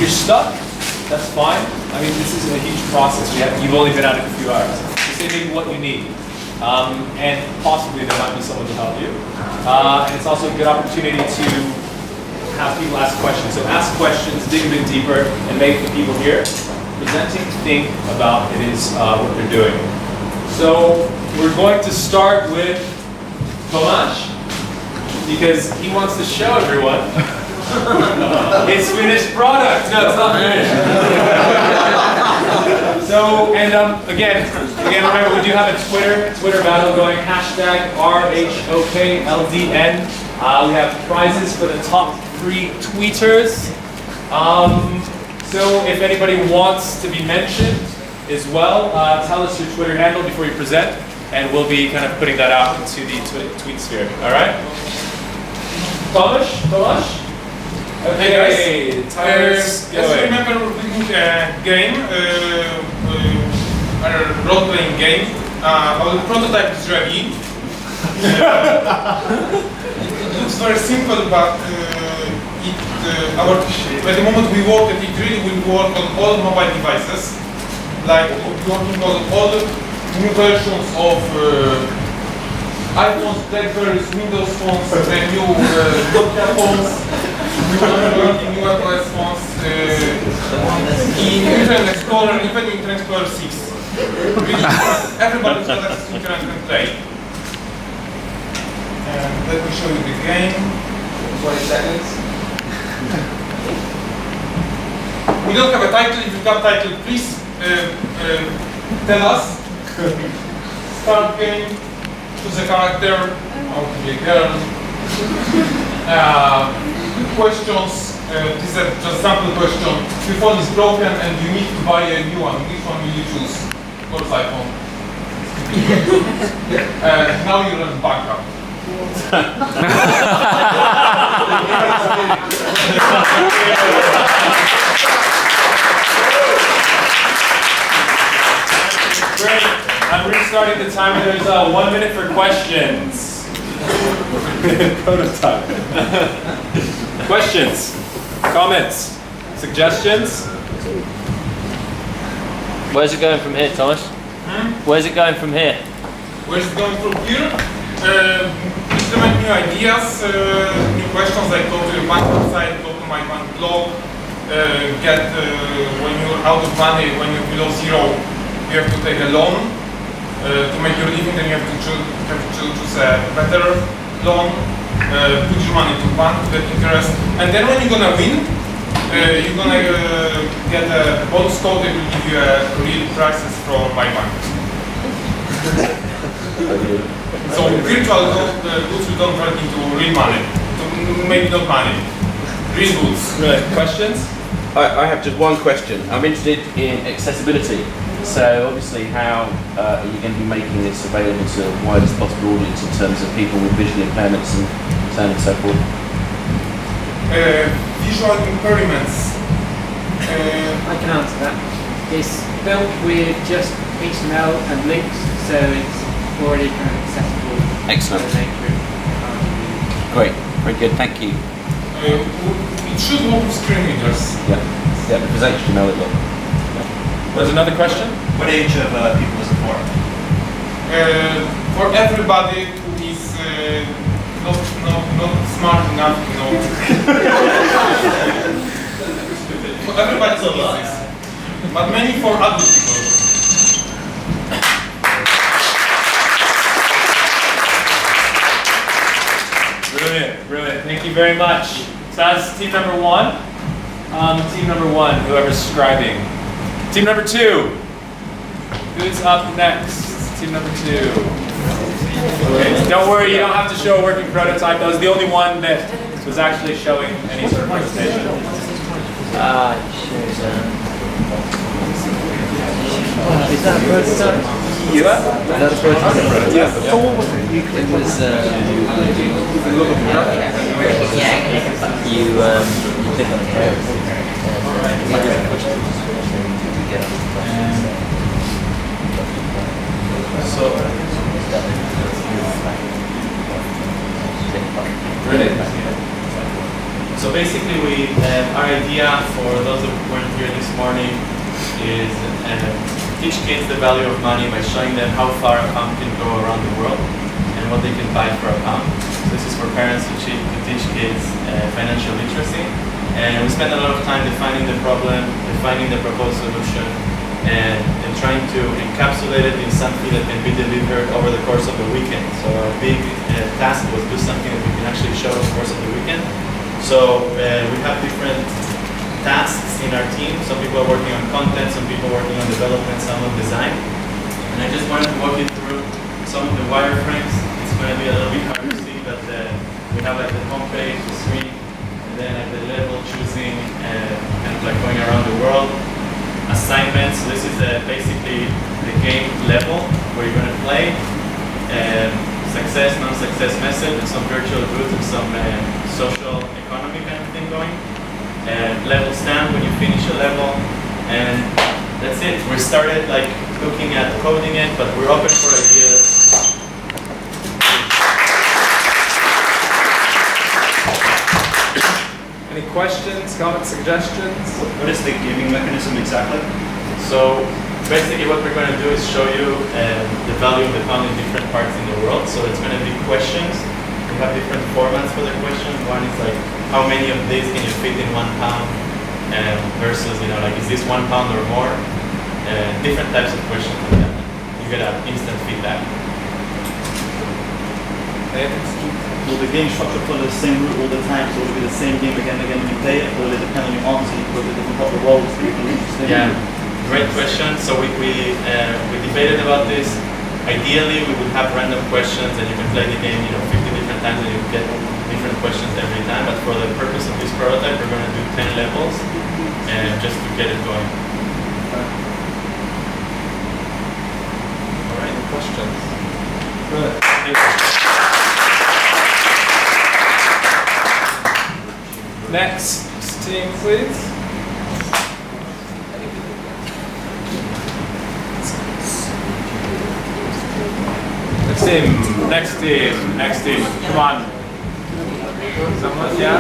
you're stuck, that's fine. I mean, this isn't a huge process. You've only been at it a few hours. Just say maybe what you need. And possibly there might be someone to help you. And it's also a good opportunity to have people ask questions. So ask questions, dig a bit deeper, and make the people here presenting think about it is what they're doing. So we're going to start with Tomasz, because he wants to show everyone his finished product. No, it's not finished. So, and again, remember we do have a Twitter battle going, hashtag rhokldn. We have prizes for the top 3 tweeters. So if anybody wants to be mentioned as well, tell us your Twitter handle before you present, and we'll be kind of putting that out into the tweet sphere. All right? Tomasz? Okay, guys. As you remember, we did a game, a role-playing game. Our prototype is ready. It looks very simple, but at the moment we work, it really will work on all mobile devices. Like working on all new versions of iPhones, Blackberries, Windows phones, new Nokia phones, new iOS phones, in Internet Explorer, even Internet Explorer 6. Really, everybody's got access to Internet can play. And let me show you the game. 20 seconds. We don't have a title. If you've got a title, please tell us. Start game. Choose a character. How to be a girl. Questions. This is just sample question. Your phone is broken and you need to buy a new one. Which one will you choose? Of course, iPhone. Now you're on bankrupt. Great. I'm restarting the timer. There's 1 minute for questions. Prototype. Questions, comments, suggestions? Where's it going from here, Tomasz? Where's it going from here? Where's it going from here? Implement new ideas, new questions, like go to your bank website, go to my bank blog, get when you're out of money, when you're below zero, you have to take a loan to make your living. Then you have to choose a better loan, put your money to bank to get interest, and then when you're gonna win, you're gonna get a bonus code that will give you real prices from my bank. So virtual goods will convert into real money. So maybe not money, real goods. Right. Questions? I have just one question. I'm interested in accessibility. So obviously, how are you going to be making this available to the widest possible audience in terms of people with visual impairments and so on and so forth? Visual impairments. I can answer that. It's built with just HTML and links, so it's already kind of accessible. Excellent. To the nature. Great. Very good. Thank you. It should work with screen readers. Yeah. Yeah. Because HTML it will. There's another question? What age of people is it for? For everybody who is not smart enough to know. For everybody who needs this. But mainly for adult people. Brilliant. Thank you very much. So that's team number 1. Team number 1, whoever's scribing. Team number 2. Who's up next? Team number 2. Okay, don't worry, you don't have to show a working prototype. That was the only one that was actually showing any sort of presentation. Is that a prototype? You are? Is that a prototype? Yeah. It was You click on the code. So basically, our idea for those who weren't here this morning is teach kids the value of money by showing them how far a pound can go around the world and what they can buy for a pound. So this is for parents to teach kids financial literacy. And we spend a lot of time defining the problem, defining the proposed solution, and trying to encapsulate it in something that can be delivered over the course of the weekend. So our big task was do something that we can actually show over the course of the weekend. So we have different tasks in our team. Some people are working on content, some people are working on development, some on design. And I just wanted to walk you through some of the wireframes. It's going to be a little bit hard to see, but we have like the homepage, the screen, and then at the level choosing kind of like going around the world. Assignments, so this is basically the game level where you're going to play. Success, non-success method, and some virtual goods and some social economy kind of thing going. Level stamp when you finish a level, and that's it. We started like looking at coding it, but we're open for ideas. Any questions, comments, suggestions? What is the giving mechanism exactly? So basically what we're going to do is show you the value of the pound in different parts in the world. So it's going to be questions. We have different formats for the questions. One is like, how many of these can you fit in 1 pound? Versus, you know, like, is this 1 pound or more? Different types of questions like that. You get instant feedback. Will the game structure follow the same route all the time? So will it be the same game again and again when you play it? Or will it depend on your answer? You put a different type of roles for people interested? Yeah, great question. So we debated about this. Ideally, we would have random questions and you can play the game, you know, 50 different times and you get different questions every time. But for the purpose of this prototype, we're going to do 10 levels just to get it going. All right, questions? Good. Thank you. Next team, please. Next team. Come on. Someone, yeah?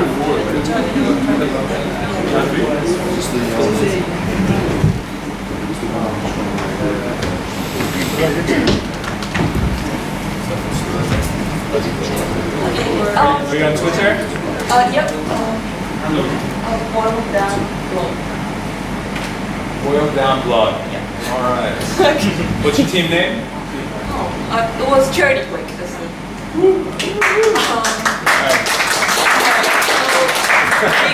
Are you on Twitter? Yep. Boiled down blog. Boiled down blog. Yeah. All right. What's your team name? It was Charity Quick. That's it.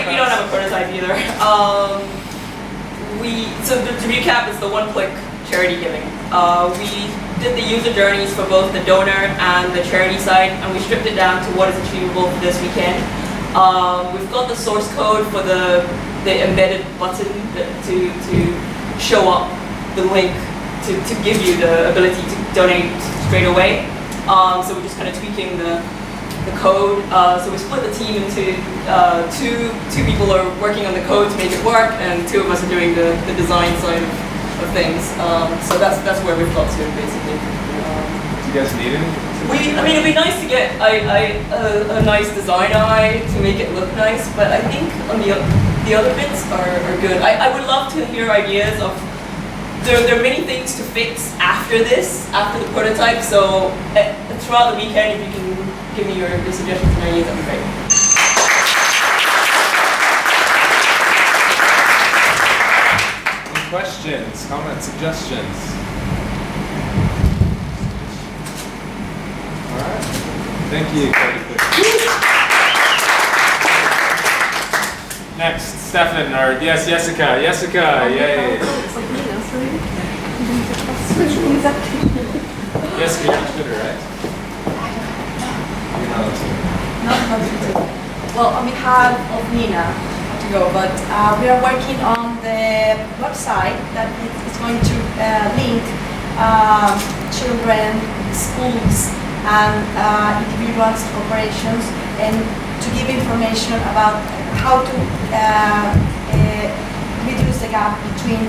We don't have a prototype either. So to recap, it's the one-click charity giving. We did the user journeys for both the donor and the charity side, and we stripped it down to what is achievable for this weekend. We've got the source code for the embedded button to show up the link to give you the ability to donate straight away. So we're just kind of tweaking the code. So we split the team into two people are working on the code to make it work, and 2 of us are doing the design side of things. So that's where we've got to basically. Do you guys need anything? I mean, it'd be nice to get a nice design eye to make it look nice, but I think on the other bits are good. I would love to hear ideas of. There are many things to fix after the prototype, so throughout the weekend, if you can give me your suggestions and ideas, that'd be great. Any questions, comments, suggestions? All right. Thank you. Next, Stefan, or yes, Jessica. Jessica, yay. Jessica, you're on Twitter, right? You're not on Twitter. Not on Twitter. Well, on behalf of Nina to go, but we are working on the website that is going to link children, schools, and individuals, corporations, and to give information about how to reduce the gap between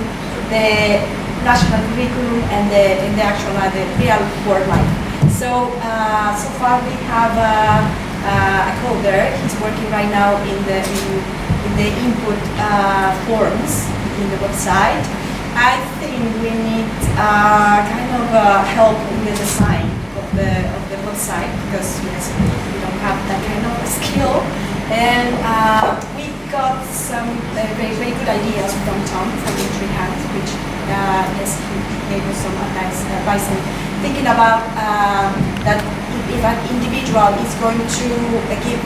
the national curriculum and the actual, the real world life. So, so far we have a coder. He's working right now in the input forms in the website. I think we need kind of help in the design of the website because yes, we don't have that kind of skill. And we got some very good ideas from Tom from the Tree Hat, which yes, he gave us some advice and thinking about that if an individual is going to give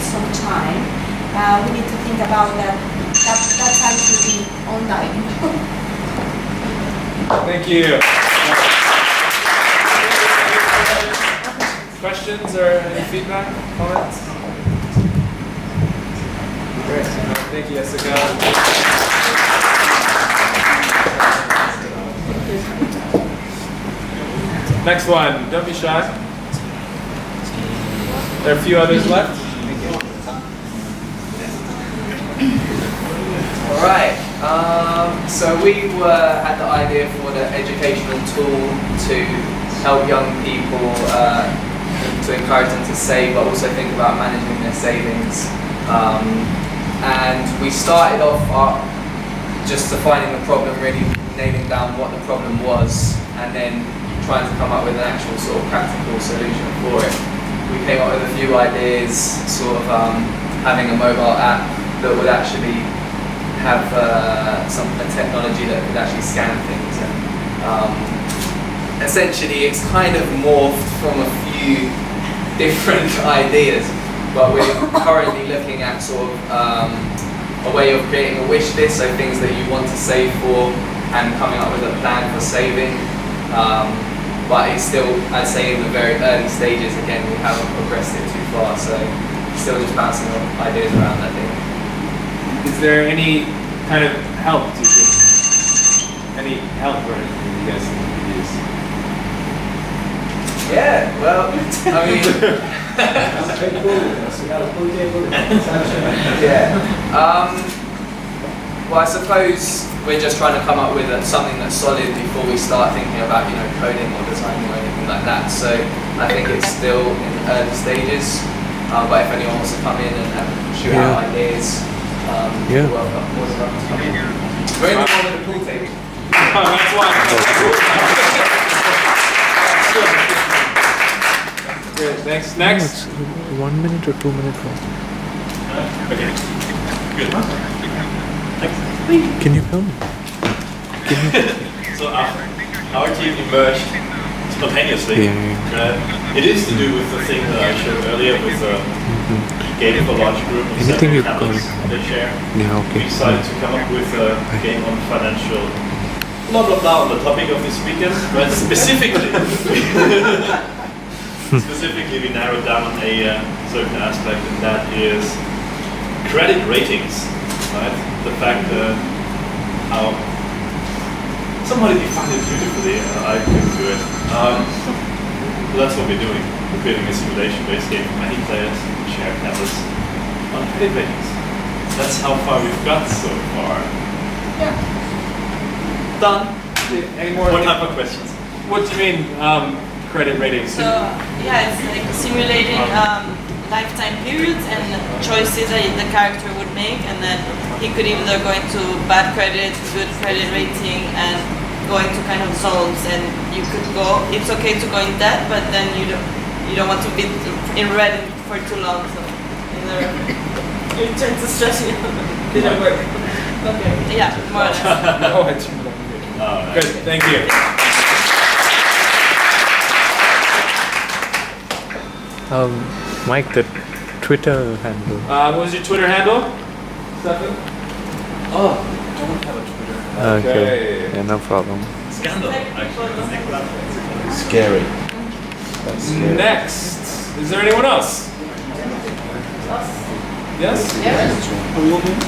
some time, we need to think about that time to be online. Thank you. Questions or any feedback, comments? Great. Thank you, Jessica. Next one. Don't be shy. There are a few others left. All right. So we had the idea for the educational tool to help young people to encourage them to save, but also think about managing their savings. And we started off just defining the problem, really nailing down what the problem was, and then trying to come up with an actual sort of practical solution for it. We came up with a few ideas, sort of having a mobile app that would actually have some technology that could actually scan things. And essentially, it's kind of morphed from a few different ideas. But we're currently looking at sort of a way of creating a wish list, so things that you want to save for, and coming up with a plan for saving. But it's still, I'd say, in the very early stages. Again, we haven't progressed it too far, so still just bouncing off ideas around that thing. Is there any kind of help, do you think? Any help or anything you guys think you could use? Yeah, well, I mean... Yeah. Well, I suppose we're just trying to come up with something that's solid before we start thinking about, coding or designing or anything like that. So I think it's still in the early stages. But if anyone wants to come in and shoot out ideas, you're welcome. We're in the one with the pool table. Oh, that's why. Good. Thanks. Next. 1 minute or 2 minutes more. Okay. Good. Can you film? So our team emerged spontaneously. It is to do with the thing that I showed earlier with the game for large group of Anything you tablets they share. Yeah, okay. We decided to come up with a game on financial blah blah blah on the topic of this weekend, but specifically we narrowed down a certain aspect, and that is credit ratings, right? The fact that how somebody defined it beautifully, I couldn't do it. So that's what we're doing. We're creating a simulation-based game for many players, share tablets on credit ratings. That's how far we've got so far. Yeah. Done. Any more? What type of questions? What do you mean, credit ratings? So, yeah, it's like simulating lifetime periods and choices that the character would make, and then he could either go into bad credit, good credit rating, and go into kind of zones. And you could go, it's okay to go in debt, but then you don't want to be in red for too long, so either you tend to stress you. Didn't work. Okay. Yeah, more or less. No, I turned it on. Good, thank you. Mike, the Twitter handle. What was your Twitter handle? Stefan? Oh, I don't have a Twitter. Okay. Yeah, no problem. Scandal, actually. Scary. That's scary. Next, is there anyone else? Yes? Are we all doing?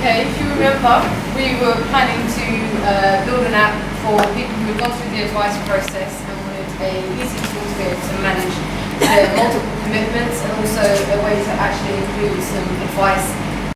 Okay, if you remember, we were planning to build an app for people who had gone through the advice process and wanted an easy tool to be able to manage multiple commitments and also a way to actually include some advice